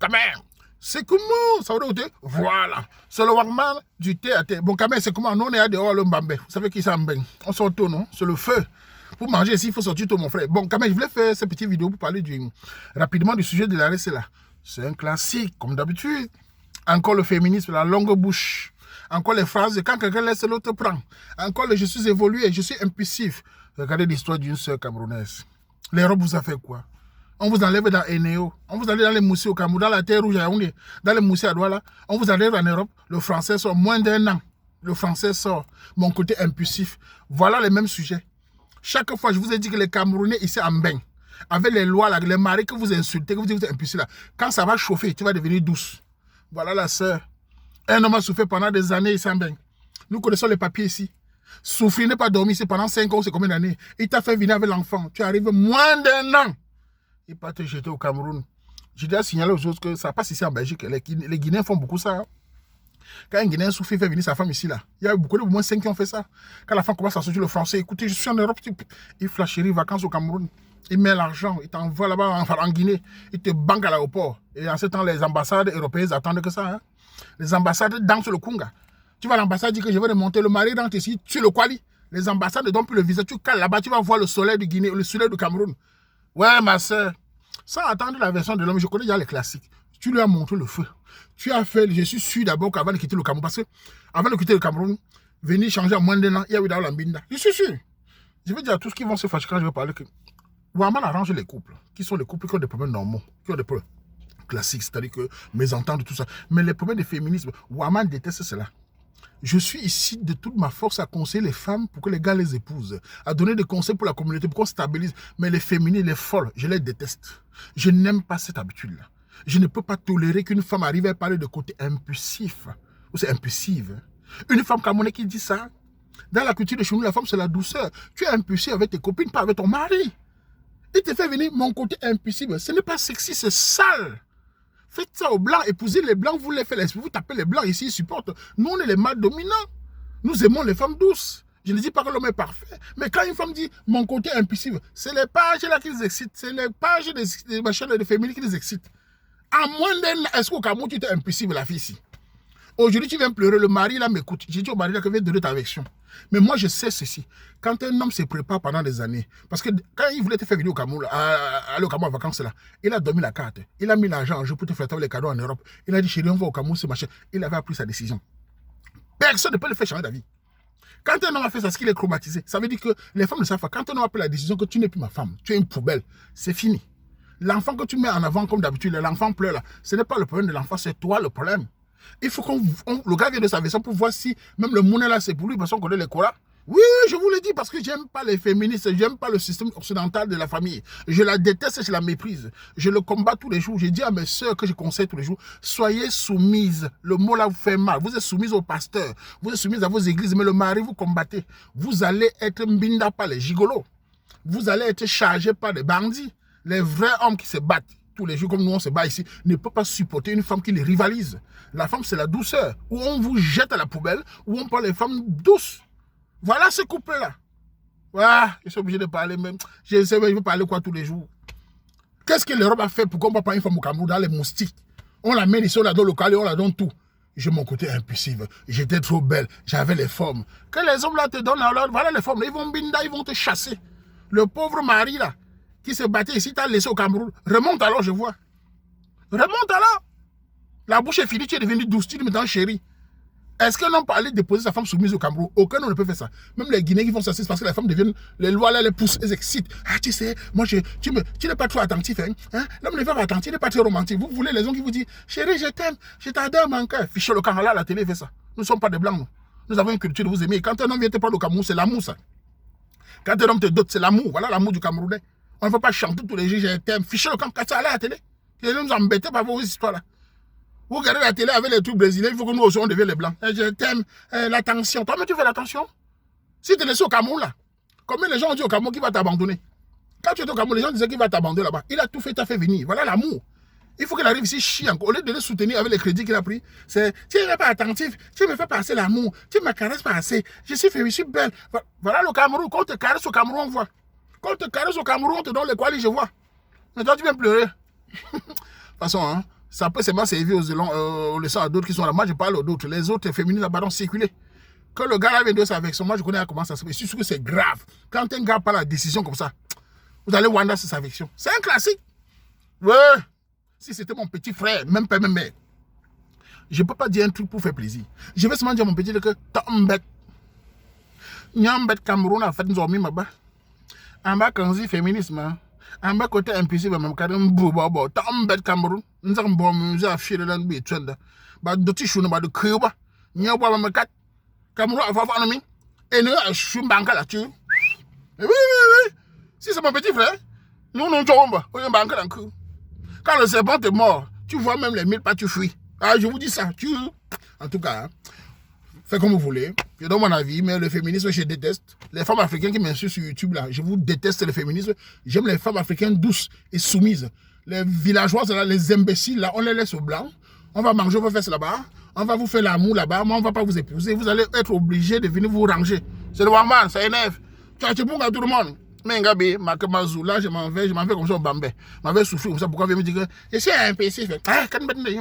quand même, c'est comment ça va être? Voilà, c'est le Walkman du thé à thé. Bon, quand même, c'est comment? Nous, on est à dehors, le Mbambe. Vous savez qui c'est Mbambe? On sort tout, non? C'est le feu. Pour manger ici, il faut sortir tout, mon frère. Bon, quand même, je voulais faire cette petite vidéo pour parler rapidement du sujet de l'arrêt, c'est là. C'est un classique, comme d'habitude. Encore le féminisme, la longue bouche. Encore les phrases, quand quelqu'un laisse, l'autre prend. Encore le je suis évolué, je suis impulsif. Regardez l'histoire d'une sœur camerounaise. L'Europe vous a fait quoi? On vous enlève dans Eneo, on vous enlève dans les moussis au Cameroun, dans la terre rouge à Yaoundé, dans les moussis à Douala. On vous enlève en Europe, le français sort moins d'1 an. Le français sort. Mon côté impulsif. Voilà les mêmes sujets. Chaque fois, je vous ai dit que les Camerounais ici en baigne, avec les lois, là, les maris que vous insultez, que vous dites que vous êtes impulsif là, quand ça va chauffer, tu vas devenir douce. Voilà la sœur. Un homme a souffert pendant des années ici en baigne. Nous connaissons les papiers ici. Souffrir, n'est pas dormir ici pendant 5 ans, c'est combien d'années? Il t'a fait venir avec l'enfant. Tu arrives moins d'1 an. Il va te jeter au Cameroun. J'ai déjà signalé aux autres que ça passe ici en Belgique. Les Guinéens font beaucoup ça. Hein. Quand un Guinéen souffre, il fait venir sa femme ici là. Il y a beaucoup de moins 5 qui ont fait ça. Quand la femme commence à sortir le français, écoutez, je suis en Europe, il flash chérie, vacances au Cameroun. Il met l'argent, il t'envoie là-bas en Guinée. Il te banque à l'aéroport. Et en ce temps, les ambassades européennes attendent que ça. Hein. Les ambassades dansent le kunga. Tu vas à l'ambassade, dis que je vais remonter, le mari rentre ici, tu le quali. Les ambassades ne donnent plus le visa. Tu cales là-bas, tu vas voir le soleil du Guinée, le soleil du Cameroun. Ouais, ma soeur. Sans attendre la version de l'homme, je connais déjà les classiques. Tu lui as montré le feu. Tu as fait, je suis sûr d'abord qu'avant de quitter le Cameroun, parce que avant de quitter le Cameroun, venir changer en moins d'1 an, il y a eu dans l'ambinda. Je suis sûr. Je vais dire à tous qui vont se fâcher quand je vais parler que Ouaman arrange les couples, qui sont les couples qui ont des problèmes normaux, qui ont des problèmes classiques, c'est-à-dire que mésentendre tout ça. Mais les problèmes de féminisme, Ouaman déteste cela. Je suis ici de toute ma force à conseiller les femmes pour que les gars les épousent, à donner des conseils pour la communauté, pour qu'on stabilise. Mais les féministes, les folles, je les déteste. Je n'aime pas cette habitude-là. Je ne peux pas tolérer qu'une femme arrive à parler de côté impulsif. Ou c'est impulsive. Une femme camerounaise qui dit ça, dans la culture de chez nous, la femme c'est la douceur. Tu es impulsif avec tes copines, pas avec ton mari. Il te fait venir mon côté impulsif. Ce n'est pas sexy, c'est sale. Faites ça aux blancs, épousez les blancs, vous les faites l'esprit, vous tapez les blancs ici, ils supportent. Nous, on est les mâles dominants. Nous aimons les femmes douces. Je ne dis pas que l'homme est parfait. Mais quand une femme dit mon côté impulsif, c'est les pages là qui les excitent. C'est les pages des machines de féminines qui les excitent. À moins d'un an, est-ce qu'au Cameroun, tu es impulsif, la fille ici? Aujourd'hui, tu viens pleurer, le mari là m'écoute. J'ai dit au mari là que viens donner ta version. Mais moi, je sais ceci. Quand un homme se prépare pendant des années, parce que quand il voulait te faire venir au Cameroun, aller au Cameroun en vacances là, il a dormi la carte. Il a mis l'argent en jeu pour te faire les cadeaux en Europe. Il a dit, chérie, on va au Cameroun, ce machin. Il avait pris sa décision. Personne ne peut le faire changer d'avis. Quand un homme a fait ça, c'est qu'il est traumatisé. Ça veut dire que les femmes ne savent pas. Quand un homme a pris la décision que tu n'es plus ma femme, tu es une poubelle, c'est fini. L'enfant que tu mets en avant comme d'habitude, l'enfant pleure là, ce n'est pas le problème de l'enfant, c'est toi le problème. Il faut le gars vienne de sa version pour voir si même le monde là c'est pour lui parce qu'on connaît les Coras. Oui, je vous le dis parce que j'aime pas les féministes, j'aime pas le système occidental de la famille. Je la déteste, je la méprise. Je le combats tous les jours. Je dis à mes sœurs que je conseille tous les jours, soyez soumises. Le mot là vous fait mal. Vous êtes soumises au pasteur, vous êtes soumises à vos églises, mais le mari vous combattez. Vous allez être mbinda par les gigolos. Vous allez être chargés par les bandits. Les vrais hommes qui se battent tous les jours comme nous on se bat ici, ne peut pas supporter une femme qui les rivalise. La femme c'est la douceur, où on vous jette à la poubelle, où on parle les femmes douces. Voilà ce couple-là. Voilà, je suis obligé de parler même. Je sais, mais je veux parler quoi tous les jours. Qu'est-ce que l'Europe a fait pour qu'on ne pas une femme au Cameroun dans les moustiques? On la met ici, on la donne local et on la donne tout. J'ai mon côté impulsif. J'étais trop belle, j'avais les formes. Que les hommes là te donnent, alors, voilà les formes. Ils vont binda, ils vont te chasser. Le pauvre mari là, qui se battait ici, t'as laissé au Cameroun. Remonte alors, je vois. Remonte alors. La bouche est finie, tu es devenu douce, tu es maintenant chérie. Est-ce qu'un homme peut aller déposer sa femme soumise au Cameroun? Aucun homme ne peut faire ça. Même les Guinéens qui font ça, c'est parce que les femmes deviennent, les lois là les poussent, elles excitent. Ah, tu sais, moi, tu n'es pas trop attentif. Hein? L'homme n'est pas attentif, il n'est pas très romantique. Vous voulez les gens qui vous disent, chérie, je t'aime, je t'adore, mon cœur. Fichez le camp là, la télé fait ça. Nous ne sommes pas des blancs, nous. Nous avons une culture de vous aimer. Quand un homme vient te prendre au Cameroun, c'est l'amour, ça. Quand un homme te dote, c'est l'amour. Voilà l'amour du Camerounais. On ne peut pas chanter tous les jours, je t'aime. Fichez le camp, quand ça à la télé. Et nous embêtez par vos histoires-là. Vous regardez la télé avec les trucs brésiliens, il faut que nous aussi on devienne les blancs. Je t'aime, l'attention. Toi, mais tu fais l'attention. Si tu es laissé au Cameroun, là, combien de gens ont dit au Cameroun qu'il va t'abandonner? Quand tu es au Cameroun, les gens disaient qu'il va t'abandonner là-bas. Il a tout fait, t'as fait venir. Voilà l'amour. Il faut qu'il arrive ici chiant. Au lieu de le soutenir avec les crédits qu'il a pris, c'est tu n'es pas attentif, tu me fais passer l'amour, tu ne me caresses pas assez, je suis belle. Voilà le Cameroun. Quand on te caresse au Cameroun, on voit. Quand on te caresse au Cameroun, on te donne les colis, je vois. Mais toi, tu viens pleurer. De toute façon, hein, Ça peut seulement servir aux leçons à d'autres qui sont là. Moi, je parle aux d'autres. Les autres féministes là-bas ont circulé. Que le gars là vient de sa version, moi je connais comment ça se fait. Je suis sûr que c'est grave. Quand un gars prend la décision comme ça, vous allez wonder sur sa version. C'est un classique. Ouais. Si c'était mon petit frère, même pas même mère, je ne peux pas dire un truc pour faire plaisir. Je vais seulement dire à mon petit que Tambet. Nyambet Cameroun a fait nous dormir là-bas. En bas, quand on dit féminisme, en bas, côté impulsif, même quand on bobo, Tambet Cameroun, nous avons bon, nous avons fait le langue, bah, de tissu, nous avons de créoba, nous avons un cat, Cameroun a fait un ami, et nous avons un banque là-dessus. Oui. Si c'est mon petit frère, nous avons un banque là-dessus. Quand le serpent est mort, tu vois même les 1000 pas, tu fuis. Ah, je vous dis ça. En tout cas, faites comme vous voulez. Je donne mon avis, mais le féminisme, je déteste. Les femmes africaines qui m'insultent sur YouTube, là, je vous déteste le féminisme. J'aime les femmes africaines douces et soumises. Les villageoises, là, les imbéciles, là, on les laisse au blanc. On va manger vos fesses là-bas. On va vous faire l'amour là-bas. Mais on ne va pas vous épouser. Vous allez être obligé de venir vous ranger. C'est le Wangman, ça énerve. Tu as tout le monde. Mais Ngabe, Makemazou, là, je m'en vais comme ça au Bambé. Je m'en vais souffrir comme ça. Pourquoi vous me dire que je suis un PC? Ah, quand je me dis,